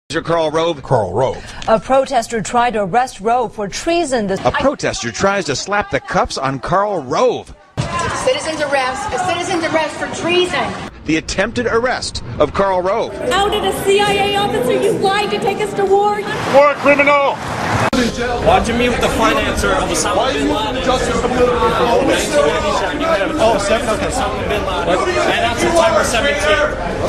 Karl Rove. Karl Rove. A protester tried to arrest Rove for treason. A protester tries to slap the cuffs on Karl Rove. Citizen's arrest for treason. The attempted arrest of Karl Rove. How did a CIA officer use lied to take us to war? War criminal! Watching me with the financer of Osama bin Laden. Justice for political Osama bin Laden. And on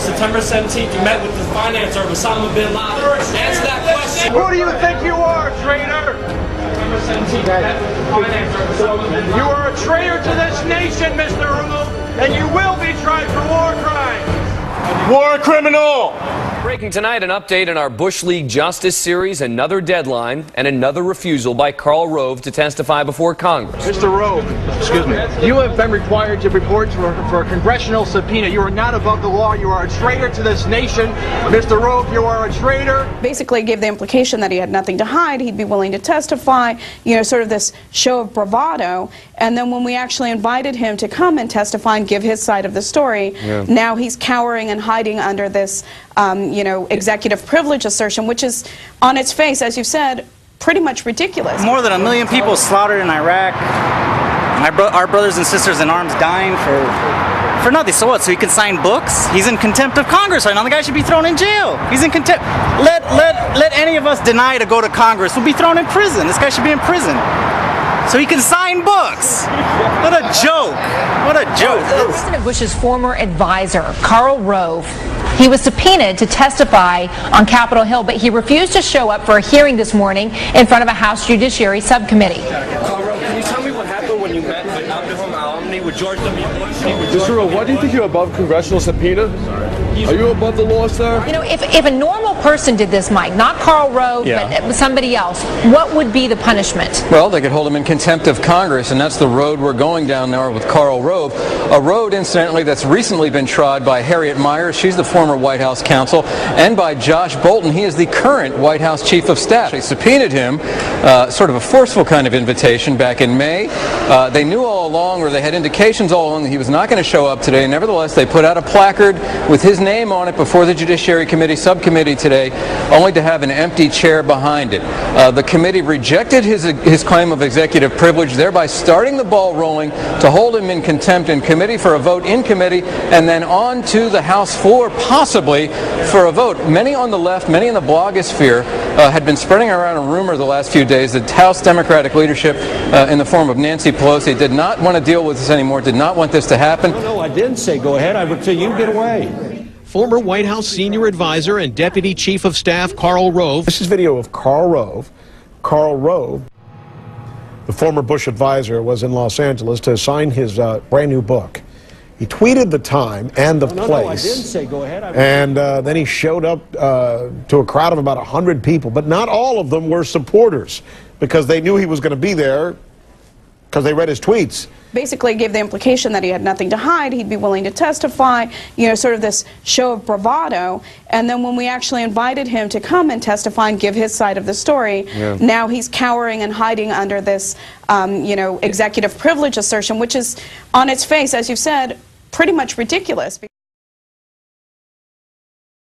September 17th, you met with the financer of Osama bin Laden. Answer that question. Who do you think you are, traitor? September 17th, you met with the financer of Osama bin Laden. You are a traitor to this nation, Mr. Rove, and you will be tried for war crimes. War criminal! Breaking tonight, an update in our Bush League Justice series, another deadline and another refusal by Karl Rove to testify before Congress. Mr. Rove, excuse me. You have been required to report for a congressional subpoena. You are not above the law. You are a traitor to this nation. Mr. Rove, you are a traitor. Basically gave the implication that he had nothing to hide. He'd be willing to testify, you know, sort of this show of bravado. And then when we actually invited him to come and testify and give his side of the story, now he's cowering and hiding under this you know, executive privilege assertion, which is, on its face, as you said, pretty much ridiculous. More than 1 million people slaughtered in Iraq. Our brothers and sisters in arms dying for nothing. So what? So he can sign books? He's in contempt of Congress right now. The guy should be thrown in jail. He's in contempt. Let any of us deny to go to Congress. We'll be thrown in prison. This guy should be in prison. So he can sign books. What a joke. What a joke. President Bush's former advisor, Karl Rove, he was subpoenaed to testify on Capitol Hill, but he refused to show up for a hearing this morning in front of a House Judiciary Subcommittee. Karl Rove, can you tell me what happened when you met with Abdul Alumni with George W. Bush? Mr. Rove, why do you think you're above congressional subpoena? Are you above the law, sir? You know, if a normal person did this, Mike, not Karl Rove, but somebody else, what would be the punishment? Well, they could hold him in contempt of Congress, and that's the road we're going down now with Karl Rove. A road, incidentally, that's recently been trod by Harriet Miers. She's the former White House counsel, and by Josh Bolten. He is the current White House chief of staff. They subpoenaed him, sort of a forceful kind of invitation back in May. They knew all along, or they had indications all along, that he was not going to show up today. Nevertheless, they put out a placard with his name on it before the Judiciary Committee subcommittee today, only to have an empty chair behind it. The committee rejected his claim of executive privilege, thereby starting the ball rolling to hold him in contempt in committee for a vote in committee, and then on to the House floor, possibly for a vote. Many on the left, many in the blogosphere had been spreading around a rumor the last few days that House Democratic leadership in the form of Nancy Pelosi did not want to deal with this anymore, did not want this to happen. No, I didn't say go ahead. I would say you get away. Former White House senior advisor and Deputy Chief of Staff Karl Rove. This is video of Karl Rove. Karl Rove, the former Bush advisor, was in Los Angeles to sign his brand new book. He tweeted the time and the place. No, I didn't say go ahead. And then he showed up to a crowd of about 100 people, but not all of them were supporters because they knew he was going to be there because they read his tweets. Basically gave the implication that he had nothing to hide. He'd be willing to testify, you know, sort of this show of bravado. And then when we actually invited him to come and testify and give his side of the story, now he's cowering and hiding under this, you know, executive privilege assertion, which is, on its face, as you said, pretty much ridiculous.